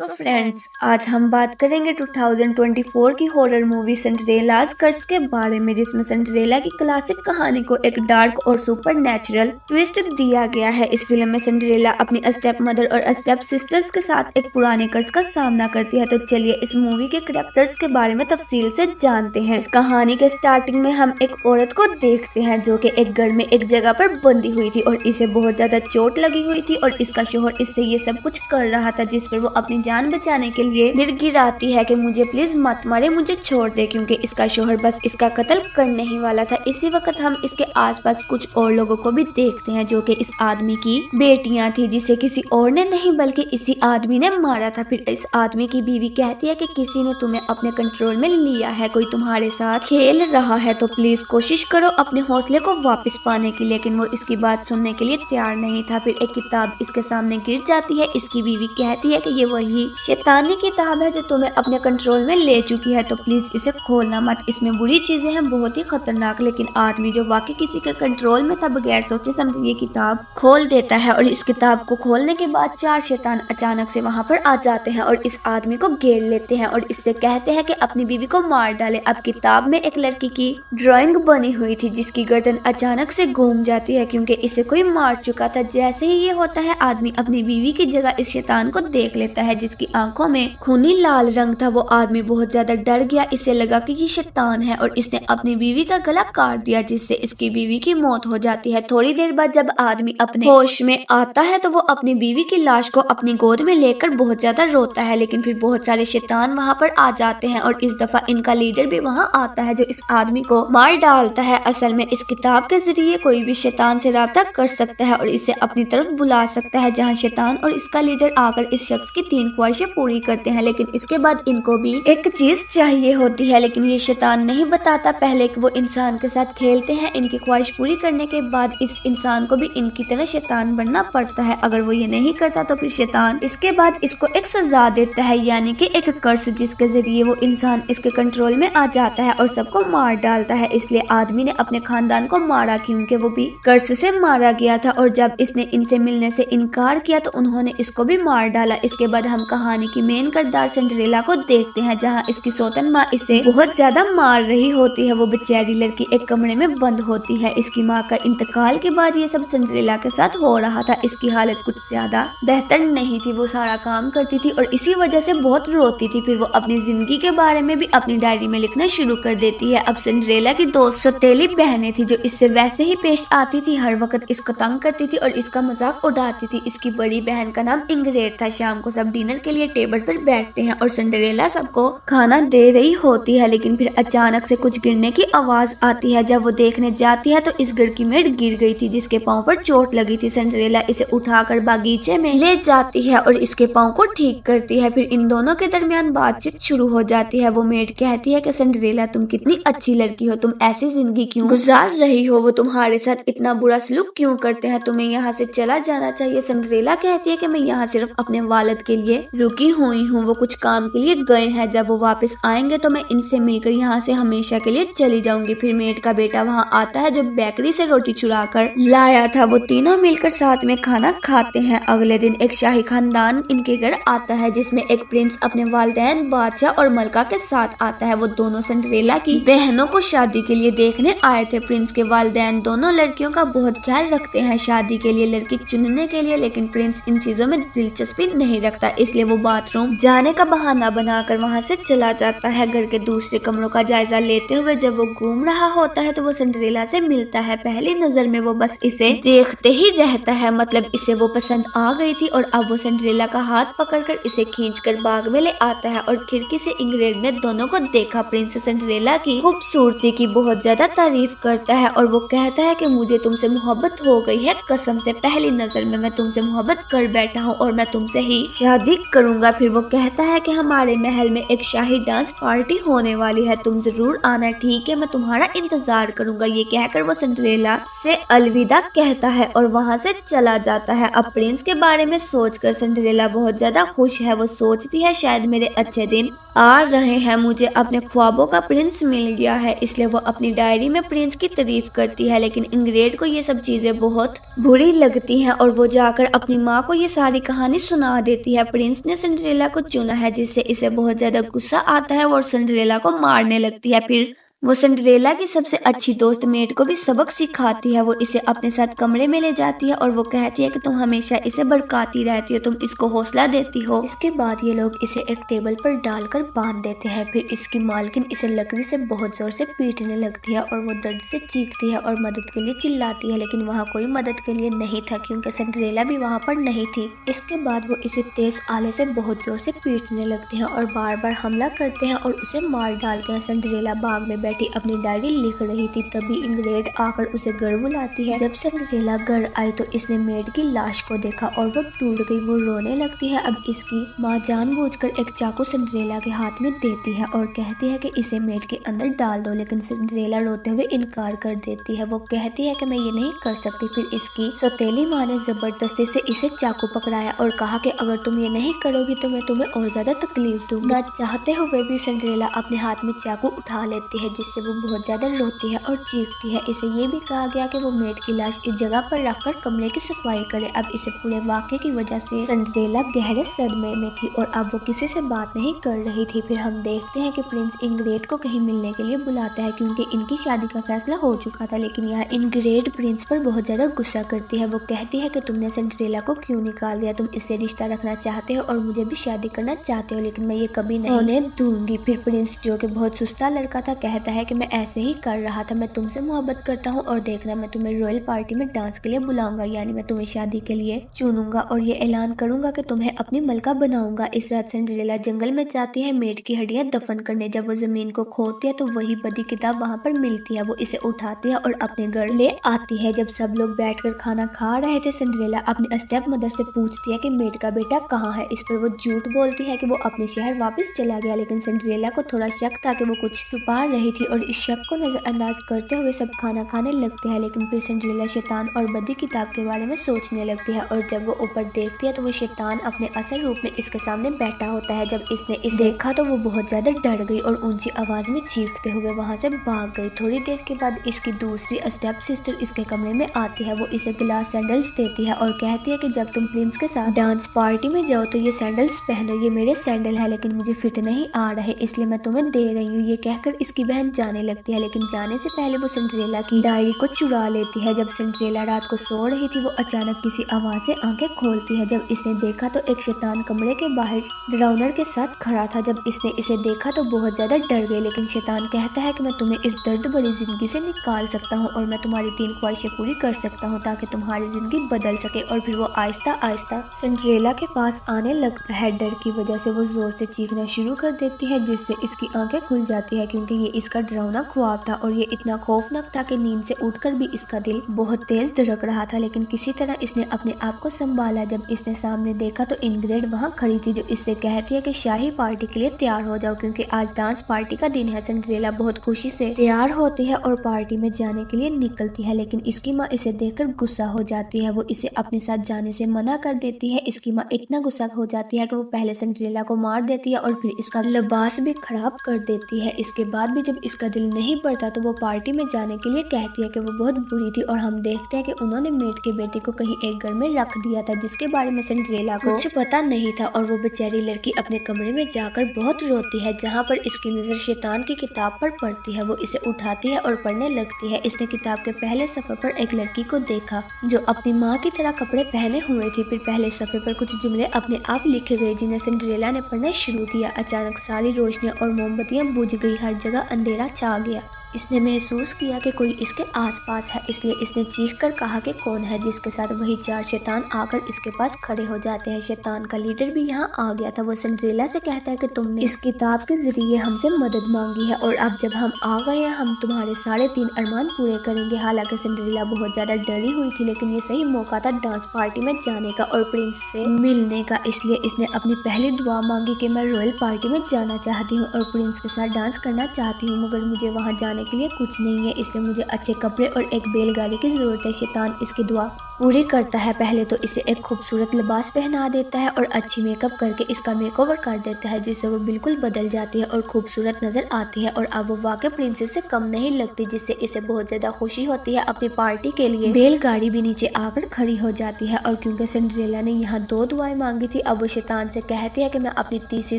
तो फ्रेंड्स, आज हम बात करेंगे 2024 की हॉरर मूवी सिंड्रेला's कर्स के बारे में, जिसमें सिंड्रेला की क्लासिक कहानी को एक डार्क और सुपर नेचुरल ट्विस्ट दिया गया है। इस फिल्म में सिंड्रेला अपनी स्टेप मदर और स्टेप सिस्टर्स के साथ एक पुराने कर्स का सामना करती है। तो चलिए इस मूवी के कैरेक्टर्स के बारे में तफसील से जानते हैं। इस कहानी के स्टार्टिंग में हम एक औरत को देखते हैं जो कि एक घर में एक जगह पर बंधी हुई थी और इसे बहुत ज्यादा चोट लगी हुई थी और इसका शोहर इससे ये सब कुछ कर रहा था, जिस पर वो अपनी जान बचाने के लिए गिड़गिड़ाती है कि मुझे प्लीज मत मारे, मुझे छोड़ दे, क्योंकि इसका शोहर बस इसका कत्ल करने ही वाला था। इसी वक्त हम इसके आसपास कुछ और लोगों को भी देखते हैं जो कि इस आदमी की बेटियां थी, जिसे किसी और ने नहीं बल्कि इसी आदमी ने मारा था। फिर इस आदमी की बीवी कहती है कि किसी ने तुम्हें अपने कंट्रोल में लिया है, कोई तुम्हारे साथ खेल रहा है, तो प्लीज कोशिश करो अपने हौसले को वापस पाने की। लेकिन वो इसकी बात सुनने के लिए तैयार नहीं था। फिर एक किताब इसके सामने गिर जाती है। इसकी बीवी कहती है कि ये वही शैतानी किताब है जो तुम्हें अपने कंट्रोल में ले चुकी है, तो प्लीज इसे खोलना मत, इसमें बुरी चीजें हैं, बहुत ही खतरनाक। लेकिन आदमी जो वाकई किसी के कंट्रोल में था, बगैर सोचे समझे ये किताब खोल देता है और इस किताब को खोलने के बाद 4 शैतान अचानक से वहाँ पर आ जाते हैं और इस आदमी को घेर लेते हैं और इससे कहते हैं कि अपनी बीवी को मार डाले। अब किताब में एक लड़की की ड्राइंग बनी हुई थी जिसकी गर्दन अचानक से घूम जाती है क्योंकि इसे कोई मार चुका था। जैसे ही ये होता है, आदमी अपनी बीवी की जगह इस शैतान को देख लेता है जिसकी आंखों में खूनी लाल रंग था। वो आदमी बहुत ज्यादा डर गया, इसे लगा कि ये शैतान है और इसने अपनी बीवी का गला काट दिया, जिससे इसकी बीवी की मौत हो जाती है। थोड़ी देर बाद जब आदमी अपने होश में आता है तो वो अपनी बीवी की लाश को अपनी गोद में लेकर बहुत ज्यादा रोता है। लेकिन फिर बहुत सारे शैतान वहाँ पर आ जाते हैं और इस दफा इनका लीडर भी वहाँ आता है जो इस आदमी को मार डालता है। असल में इस किताब के जरिए कोई भी शैतान से राब्ता कर सकता है और इसे अपनी तरफ बुला सकता है, जहाँ शैतान और इसका लीडर आकर इस शख्स की 3 ख्वाहिशें पूरी करते हैं। लेकिन इसके बाद इनको भी एक चीज चाहिए होती है, लेकिन ये शैतान नहीं बताता पहले कि वो इंसान के साथ खेलते हैं। इनकी ख्वाहिश पूरी करने के बाद इस इंसान को भी इनकी तरह शैतान बनना पड़ता है। अगर वो ये नहीं करता तो फिर शैतान इसके बाद इसको एक सजा देता है, यानी कि एक कर्स, जिसके जरिए वो इंसान इसके कंट्रोल में आ जाता है और सबको मार डालता है। इसलिए आदमी ने अपने खानदान को मारा क्योंकि वो भी कर्स से मारा गया था और जब इसने इनसे मिलने से इनकार किया तो उन्होंने इसको भी मार डाला। इसके बाद हम कहानी की मेन किरदार सिंड्रेला को देखते हैं, जहाँ इसकी सौतन माँ इसे बहुत ज्यादा मार रही होती है। वो बेचारी लड़की एक कमरे में बंद होती है। इसकी माँ का इंतकाल के बाद ये सब सिंड्रेला के साथ हो रहा था। इसकी हालत कुछ ज्यादा बेहतर नहीं थी, वो सारा काम करती थी और इसी वजह से बहुत रोती थी। फिर वो अपनी जिंदगी के बारे में भी अपनी डायरी में लिखना शुरू कर देती है। अब सिंड्रेला की 2 सौतेली बहनें थी जो इससे वैसे ही पेश आती थी, हर वक्त इसको तंग करती थी और इसका मजाक उड़ाती थी। इसकी बड़ी बहन का नाम इंग्रेड था। शाम को सब डिनर के लिए टेबल पर बैठते हैं और सिंड्रेला सबको खाना दे रही होती है, लेकिन फिर अचानक से कुछ गिरने की आवाज आती है। जब वो देखने जाती है तो इस घर की मेड गिर गई थी जिसके पाँव पर चोट लगी थी। सिंड्रेला इसे उठाकर बागीचे में ले जाती है और इसके पाँव को ठीक करती है। फिर इन दोनों के दरमियान बातचीत शुरू हो जाती है। वो मेड कहती है कि सिंड्रेला, तुम कितनी अच्छी लड़की हो, तुम ऐसी जिंदगी क्यों गुजार रही हो, वो तुम्हारे साथ इतना बुरा सलूक क्यों करते हैं, तुम्हें यहाँ से चला जाना चाहिए। सिंड्रेला कहती है कि मैं यहाँ सिर्फ अपने वालिद के लिए रुकी हुई हूँ, वो कुछ काम के लिए गए हैं, जब वो वापस आएंगे तो मैं इनसे मिलकर यहाँ से हमेशा के लिए चली जाऊंगी। फिर मेड का बेटा वहाँ आता है जो बेकरी से रोटी चुरा कर लाया था। वो तीनों मिलकर साथ में खाना खाते हैं। अगले दिन एक शाही खानदान इनके घर आता है जिसमें एक प्रिंस अपने वालिदैन बादशाह और मलका के साथ आता है। वो दोनों सिंड्रेला की बहनों को शादी के लिए देखने आए थे। प्रिंस के वालिदैन दोनों लड़कियों का बहुत ख्याल रखते हैं शादी के लिए लड़की चुनने के लिए, लेकिन प्रिंस इन चीजों में दिलचस्पी नहीं रखता, इसलिए वो बाथरूम जाने का बहाना बनाकर वहाँ से चला जाता है। घर के दूसरे कमरों का जायजा लेते हुए जब वो घूम रहा होता है तो वो सिंड्रेला से मिलता है। पहली नजर में वो बस इसे देखते ही रहता है, मतलब इसे वो पसंद आ गई थी और अब वो सिंड्रेला का हाथ पकड़कर इसे खींचकर बाग में ले आता है और खिड़की से इंग्रेड ने दोनों को देखा। प्रिंस सिंड्रेला की खूबसूरती की बहुत ज्यादा तारीफ करता है और वो कहता है कि मुझे तुमसे मोहब्बत हो गई है, कसम से पहली नजर में मैं तुमसे मोहब्बत कर बैठा हूँ और मैं तुमसे ही शादी करूंगा। फिर वो कहता है कि हमारे महल में एक शाही डांस पार्टी होने वाली है, तुम जरूर आना, ठीक है, मैं तुम्हारा इंतजार करूंगा। ये कहकर वो सिंड्रेला से अलविदा कहता है और वहाँ से चला जाता है। अब प्रिंस के बारे में सोचकर सिंड्रेला बहुत ज्यादा खुश है। वो सोचती है शायद मेरे अच्छे दिन आ रहे हैं, मुझे अपने ख्वाबों का प्रिंस मिल गया है, इसलिए वो अपनी डायरी में प्रिंस की तारीफ करती है। लेकिन इंग्रेड को ये सब चीजें बहुत बुरी लगती हैं और वो जाकर अपनी माँ को ये सारी कहानी सुना देती है। प्रिंस प्रिंस ने सिंड्रेला को चुना है, जिससे इसे बहुत ज्यादा गुस्सा आता है और सिंड्रेला को मारने लगती है। फिर वो सिंड्रेला की सबसे अच्छी दोस्त मेट को भी सबक सिखाती है। वो इसे अपने साथ कमरे में ले जाती है और वो कहती है कि तुम हमेशा इसे भड़काती रहती हो, तुम इसको हौसला देती हो। इसके बाद ये लोग इसे एक टेबल पर डालकर बांध देते हैं। फिर इसकी मालकिन इसे लकड़ी से बहुत जोर से पीटने लगती है और वो दर्द से चीखती है और मदद के लिए चिल्लाती है, लेकिन वहाँ कोई मदद के लिए नहीं था क्योंकि सिंड्रेला भी वहाँ पर नहीं थी। इसके बाद वो इसे तेज आले से बहुत जोर से पीटने लगते हैं और बार बार हमला करते हैं और उसे मार डालते हैं। सिंड्रेला बाग में अपनी डायरी लिख रही थी, तभी इंग्रेड आकर उसे घर बुलाती है। जब सिंड्रेला घर आई तो इसने मेड की लाश को देखा और वो टूट गई। वो रोने लगती है। अब इसकी माँ जानबूझकर एक चाकू सिंड्रेला के हाथ में देती है और कहती है कि इसे मेड के अंदर डाल दो, लेकिन सिंड्रेला रोते हुए इनकार कर देती है। वो कहती है कि मैं ये नहीं कर सकती। फिर इसकी सौतेली माँ ने जबरदस्ती से इसे चाकू पकड़ाया और कहा कि अगर तुम ये नहीं करोगी तो मैं तुम्हें और ज्यादा तकलीफ दूंगी। ना चाहते हुए भी सिंड्रेला अपने हाथ में चाकू उठा लेती है, जिससे वो बहुत ज्यादा रोती है और चीखती है। इसे ये भी कहा गया कि वो मेड की लाश इस जगह पर रखकर कमरे की सफाई करे। अब इसे पूरे वाक़े की वजह से सिंड्रेला गहरे सदमे में थी और अब वो किसी से बात नहीं कर रही थी। फिर हम देखते हैं कि प्रिंस इंग्रेड को कहीं मिलने के लिए बुलाता है क्योंकि इनकी शादी का फैसला हो चुका था, लेकिन यहाँ इंग्रेड प्रिंस पर बहुत ज्यादा गुस्सा करती है। वो कहती है कि तुमने सिंड्रेला को क्यों निकाल दिया, तुम इससे रिश्ता रखना चाहते हो और मुझे भी शादी करना चाहते हो, लेकिन मैं ये कभी नहीं होने दूंगी। फिर प्रिंस, जो कि बहुत सुस्ता लड़का था, कहता है कि मैं ऐसे ही कर रहा था, मैं तुमसे मोहब्बत करता हूँ और देखना मैं तुम्हें रॉयल पार्टी में डांस के लिए बुलाऊंगा, यानी मैं तुम्हें शादी के लिए चुनूंगा और ये ऐलान करूंगा कि तुम्हें अपनी मलका बनाऊंगा। इस रात सिंड्रेला जंगल में जाती है मेड की हड्डियां दफन करने। जब वो जमीन को खोदती है तो वही बदी किताब वहाँ पर मिलती है। वो इसे उठाती है और अपने घर ले आती है। जब सब लोग बैठकर खाना खा रहे थे, सिंड्रेला अपनी स्टेप मदर से पूछती है कि मेड का बेटा कहाँ है। इस पर वो झूठ बोलती है कि वो अपने शहर वापस चला गया, लेकिन सिंड्रेला को थोड़ा शक था कि वो कुछ छुपा रही थी और इस शक को नजरअंदाज करते हुए सब खाना खाने लगते हैं। लेकिन फिर सिंड्रेला शैतान और बदी किताब के बारे में सोचने लगती है और जब वो ऊपर देखती है तो वो शैतान अपने असल रूप में इसके सामने बैठा होता है। जब इसने इसे देखा तो वो बहुत ज्यादा डर गई और ऊंची आवाज में चीखते हुए वहां से भाग गई। थोड़ी देर के बाद इसकी दूसरी स्टेप सिस्टर इसके कमरे में आती है। वो इसे ग्लास सैंडल्स देती है और कहती है कि जब तुम प्रिंस के साथ डांस पार्टी में जाओ तो ये सैंडल्स पहनो। ये मेरे सैंडल है लेकिन मुझे फिट नहीं आ रहे, इसलिए मैं तुम्हें दे रही हूँ। ये कहकर इसकी बहन जाने लगती है, लेकिन जाने से पहले वो सिंड्रेला की डायरी को चुरा लेती है। जब सिंड्रेला रात को सो रही थी, वो अचानक किसी आवाज से आंखें खोलती है। जब इसने देखा तो एक शैतान कमरे के बाहर ड्राउनर के साथ खड़ा था। जब इसने इसे देखा तो बहुत ज्यादा डर गई, लेकिन शैतान कहता है कि मैं तुम्हें इस दर्द भरी जिंदगी से निकाल सकता हूँ और मैं तुम्हारी 3 ख्वाहिशें पूरी कर सकता हूँ ताकि तुम्हारी जिंदगी बदल सके। और फिर वो आहिस्ता आहिस्ता सिंड्रेला के पास आने लगता है। डर की वजह से वो जोर से चीखना शुरू कर देती है, जिससे इसकी आंखें खुल जाती है क्योंकि ये इसका डरावना ख्वाब था और ये इतना खौफनाक था कि नींद से उठकर भी इसका दिल बहुत तेज धड़क रहा था। लेकिन किसी तरह इसने अपने आप को संभाला। जब इसने सामने देखा तो इंग्रेड वहाँ खड़ी थी, जो इससे कहती है कि शाही पार्टी के लिए तैयार हो जाओ क्योंकि आज डांस पार्टी का दिन है। सिंड्रेला बहुत खुशी से तैयार होती है और पार्टी में जाने के लिए निकलती है, लेकिन इसकी माँ इसे देखकर गुस्सा हो जाती है। वो इसे अपने साथ जाने से मना कर देती है। इसकी माँ इतना गुस्सा हो जाती है कि वो पहले सिंड्रेला को मार देती है और फिर इसका लिबास भी खराब कर देती है। इसके बाद भी जब इसका दिल नहीं भरता तो वो पार्टी में जाने के लिए कहती है कि वो बहुत बुरी थी और हम देखते हैं कि उन्होंने मेड के बेटे को कहीं एक घर में रख दिया था जिसके बारे में सिंड्रेला को कुछ पता नहीं था और वो बेचारी लड़की अपने कमरे में जाकर बहुत रोती है, जहाँ पर इसकी नजर शैतान की किताब पर पड़ती है। वो इसे उठाती है और पढ़ने लगती है। इसने किताब के पहले सफे पर एक लड़की को देखा जो अपनी माँ की तरह कपड़े पहने हुए थी। फिर पहले सफे पर कुछ जुमले अपने आप लिखे गए जिन्हें सिंड्रेला ने पढ़ना शुरू किया। अचानक सारी रोशनियां और मोमबत्तियां बुझ गई, हर जगह अंधेरा छा गया। इसने महसूस किया कि कोई इसके आसपास है, इसलिए इसने चीखकर कहा कि कौन है, जिसके साथ वही 4 शैतान आकर इसके पास खड़े हो जाते हैं। शैतान का लीडर भी यहाँ आ गया था। वो सिंड्रेला से कहता है कि तुमने इस किताब के जरिए हमसे मदद मांगी है और अब जब हम आ गए हैं हम तुम्हारे 3.5 अरमान पूरे करेंगे। हालांकि सिंड्रेला बहुत ज्यादा डरी हुई थी, लेकिन ये सही मौका था डांस पार्टी में जाने का और प्रिंस से मिलने का, इसलिए इसने अपनी पहली दुआ मांगी कि मैं रॉयल पार्टी में जाना चाहती हूँ और प्रिंस के साथ डांस करना चाहती हूँ, मगर मुझे वहाँ जाने के लिए कुछ नहीं है, इसलिए मुझे अच्छे कपड़े और एक बैलगाड़ी की जरूरत है। शैतान इसकी दुआ पूरी करता है। पहले तो इसे एक खूबसूरत लिबास पहना देता है और अच्छी मेकअप करके इसका मेकओवर कर देता है, जिससे वो बिल्कुल बदल जाती है और खूबसूरत नजर आती है और अब वो वाकई प्रिंसेस से कम नहीं लगती, जिससे इसे बहुत ज्यादा खुशी होती है। अपनी पार्टी के लिए बैलगाड़ी भी नीचे आकर खड़ी हो जाती है और क्योंकि सिंड्रेला ने यहाँ 2 दुआएं मांगी थी, अब वो शैतान से कहती है कि मैं अपनी तीसरी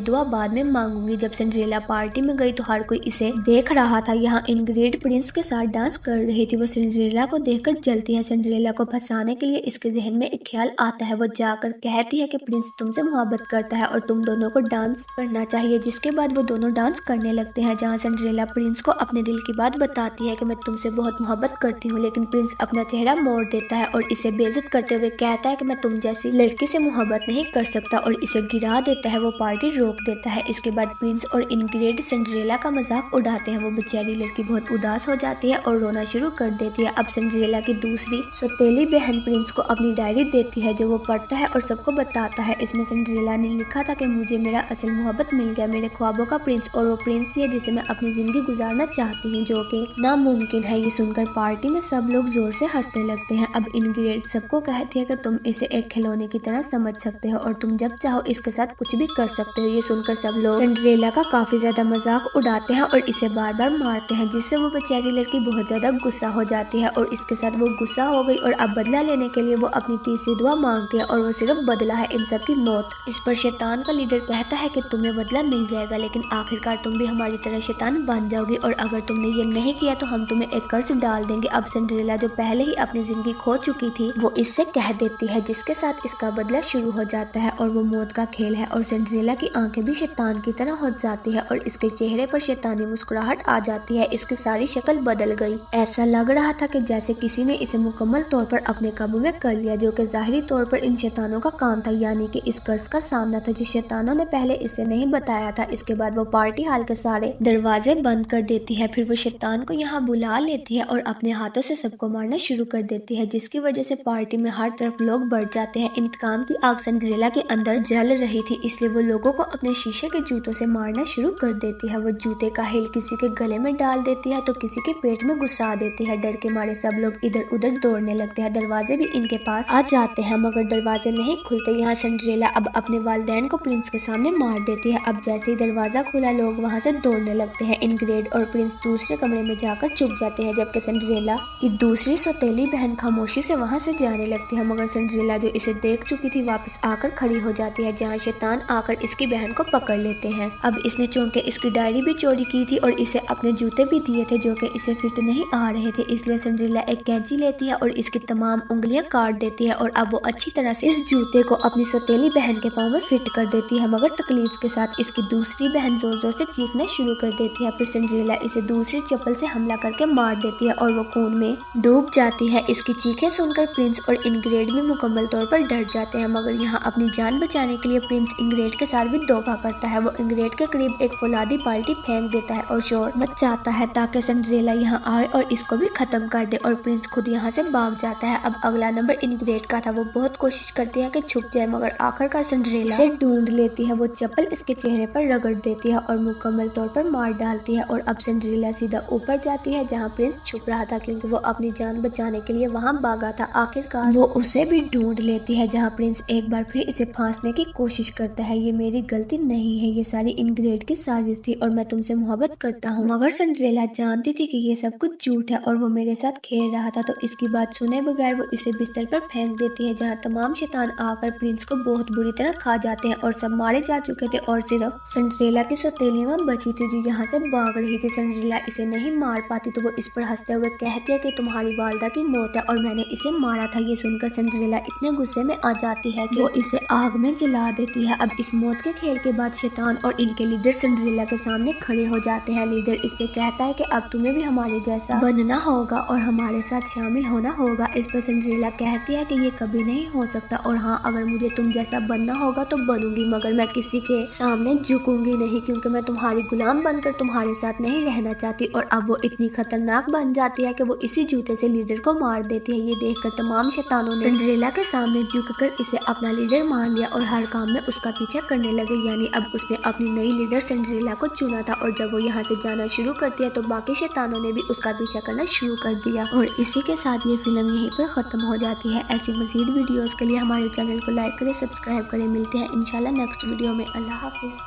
दुआ बाद में मांगूंगी। जब सिंड्रेला पार्टी में गई तो हर कोई इसे देख रहा था। यहाँ इनग्रेड प्रिंस के साथ डांस कर रही थी। वो सिंड्रेला को देखकर जलती है। सिंड्रेला को फंसाने के लिए इसके जहन में एक ख्याल आता है। वो जाकर कहती है कि प्रिंस तुमसे मोहब्बत करता है और तुम दोनों को डांस करना चाहिए। जिसके बाद वो दोनों डांस करने लगते हैं, जहाँ सिंड्रेला प्रिंस को अपने दिल की बात बताती है कि मैं तुमसे बहुत मोहब्बत करती हूँ, लेकिन प्रिंस अपना चेहरा मोड़ देता है और इसे बेइज्जत करते हुए कहता है कि मैं तुम जैसी लड़की से मोहब्बत नहीं कर सकता और इसे गिरा देता है। वो पार्टी रोक देता है। इसके बाद प्रिंस और इनग्रेड सिंड्रेला का मजाक उड़ाते हैं। वो बेचारी लड़की बहुत उदास हो जाती है और रोना शुरू कर देती है। अब सिंड्रेला की दूसरी सौतेली बहन प्रिंस को अपनी डायरी देती है, जो वो पढ़ता है और सबको बताता है। इसमें सिंड्रेला ने लिखा था कि मुझे मेरा असल मोहब्बत मिल गया, मेरे ख्वाबों का प्रिंस, और वो प्रिंस ही है जिसे मैं अपनी जिंदगी गुजारना चाहती हूँ, जो कि नामुमकिन है। ये सुनकर पार्टी में सब लोग जोर से हंसने लगते हैं। अब इनग्रेड सबको कहती है कि तुम इसे एक खिलौने की तरह समझ सकते हो और तुम जब चाहो इसके साथ कुछ भी कर सकते हो। ये सुनकर सब लोग सिंड्रेला का काफी ज्यादा मजाक उड़ाते हैं और इसे बार बार मारते हैं, जिससे वो बेचारी लड़की बहुत ज्यादा गुस्सा हो जाती है और इसके साथ वो गुस्सा हो गई और अब बदला लेने के लिए वो अपनी तीसरी दुआ मांगती है और वो सिर्फ बदला है इन सब की मौत। इस पर शैतान का लीडर कहता है कि तुम्हें बदला मिल जाएगा, लेकिन आखिरकार तुम भी हमारी तरह शैतान बन जाओगी और अगर तुमने ये नहीं किया तो हम तुम्हें एक कर्ज डाल देंगे। अब सिंड्रेला जो पहले ही अपनी जिंदगी खो चुकी थी, वो इससे कह देती है, जिसके साथ इसका बदला शुरू हो जाता है और वो मौत का खेल है। और सिंड्रेला की आंखें भी शैतान की तरह हो जाती है और इसके चेहरे पर शैतानी मुस्कुराहट आ जाती है। इसकी सारी शक्ल बदल गई। ऐसा लग रहा था कि जैसे किसी ने इसे मुकम्मल तौर पर अपने काबू में कर लिया, जो कि जाहिरी तौर पर इन शैतानों का काम था, यानी कि इस कर्ज का सामना था जो शैतानों ने पहले इसे नहीं बताया था। इसके बाद वो पार्टी हॉल के सारे दरवाजे बंद कर देती है। फिर वो शैतान को यहाँ बुला लेती है और अपने हाथों से सबको मारना शुरू कर देती है, जिसकी वजह से पार्टी में हर तरफ लोग बढ़ जाते हैं। इंतकाम की आग सिंड्रेला के अंदर जल रही थी, इसलिए वो लोगों को अपने शीशे के जूतों से मारना शुरू कर देती है। वो जूते का हिल किसी के गले में डाल देती है तो किसी के पेट में घुसा देती है। डर के मारे सब लोग इधर उधर दौड़ने लगते हैं। दरवाजे भी इनके पास आ जाते हैं, मगर दरवाजे नहीं खुलते। यहाँ सिंड्रेला अब अपने वालिदैन को प्रिंस के सामने मार देती है। अब जैसे ही दरवाजा खुला, लोग वहाँ से दौड़ने लगते हैं। इनग्रेड और प्रिंस दूसरे कमरे में जाकर छुप जाते हैं, जबकि सिंड्रेला की दूसरी सौतेली बहन खामोशी से वहाँ से जाने लगती है, मगर सिंड्रेला जो इसे देख चुकी थी वापस आकर खड़ी हो जाती है, जहाँ शैतान आकर इसकी बहन को पकड़ लेते हैं। अब इसने चूंकि इसकी डायरी भी चोरी की थी और इसे अपने जूते भी दिए थे जो कि इसे फिट नहीं आ रहे थे, इसलिए सिंड्रेला एक कैंची लेती है और इसकी तमाम उंगलियां काट देती है और अब वो अच्छी तरह से इस जूते को अपनी सौतेली बहन के पाँव में फिट कर देती है, मगर तकलीफ के साथ इसकी दूसरी बहन जोर जोर से चीखना शुरू कर देती है। फिर सिंड्रेला इसे दूसरी चप्पल से हमला करके मार देती है और वो खून में डूब जाती है। इसकी चीखें सुनकर प्रिंस और इनग्रेड भी मुकम्मल तौर पर डर जाते हैं, मगर यहाँ अपनी जान बचाने के लिए प्रिंस इनग्रेड के साथ भी धोखा करता है। वो इनग्रेड के करीब एक फौलादी बाल्टी फेंक देता है और शोर मचाता है ताकि सिंड्रेला यहाँ आए और इसको भी खत्म कर दे, और प्रिंस खुद यहाँ से भाग जाता है। अब अगला नंबर इनग्रेड का था। वो बहुत कोशिश करती है कि छुप जाए, मगर आखिरकार सिंड्रेला इसे ढूंढ लेती है। वो चप्पल इसके चेहरे पर रगड़ देती है और मुकम्मल तौर पर मार डालती है और अब सिंड्रेला सीधा ऊपर जाती है जहाँ प्रिंस छुप रहा था, क्योंकि वो अपनी जान बचाने के लिए वहाँ भागा था। आखिरकार वो उसे भी ढूंढ लेती है, जहाँ प्रिंस एक बार फिर इसे फांसने की कोशिश करता है। ये मेरी गलती नहीं है, ये सारी इनग्रेड की साजिश थी और मैं तुमसे मोहब्बत करता हूँ। मगर सिंड्रेला जानती थी कि ये सब कुछ झूठ है और वो मेरे साथ खेल रहा था, तो इसकी बात सुने बगैर वो इसे बिस्तर पर फेंक देती है, जहाँ तमाम शैतान आकर प्रिंस को बहुत बुरी तरह खा जाते हैं और सब मारे जा चुके थे और सिर्फ सिंड्रेला की सौतेली वहाँ बची थी जो यहाँ से भाग रही थी। सिंड्रेला इसे नहीं मार पाती तो वो इस पर हंसते हुए कहती है कि तुम्हारी वालदा की मौत है और मैंने इसे मारा था। ये सुनकर सिंड्रेला इतने गुस्से में आ जाती है कि वो इसे आग में जला देती है। अब इस मौत के खेल के बाद शैतान और इनके लीडर सिंड्रेला के सामने खड़े हो जाते हैं। लीडर इससे कहता है कि अब तुम्हें भी हमारे जैसा बनना होगा और हमारे साथ शामिल होना होगा। इस पर सिंड्रेला कहती है कि ये कभी नहीं हो सकता और हाँ, अगर मुझे तुम जैसा बनना होगा तो बनूंगी, मगर मैं किसी के सामने झुकूंगी नहीं, क्योंकि मैं तुम्हारी गुलाम बनकर तुम्हारे साथ नहीं रहना चाहती। और अब वो इतनी खतरनाक बन जाती है कि वो इसी जूते से लीडर को मार देती है। ये देखकर तमाम शैतानों ने सिंड्रेला के सामने झुककर इसे अपना लीडर मान लिया और हर काम में उसका पीछा करने लगे, यानी अब उसने अपनी नई लीडर सिंड्रेला को चुना था। और जब वो यहाँ से जाना शुरू करती है तो बाकी शैतानों ने भी उसका पीछा करना शुरू कर दिया। और इसी के साथ ये फिल्म यहीं पर खत्म ख़त्म हो जाती है। ऐसी मज़ीद वीडियोज़ के लिए हमारे चैनल को लाइक करें, सब्सक्राइब करें। मिलते हैं इंशाल्लाह नेक्स्ट वीडियो में। अल्लाह हाफिज़।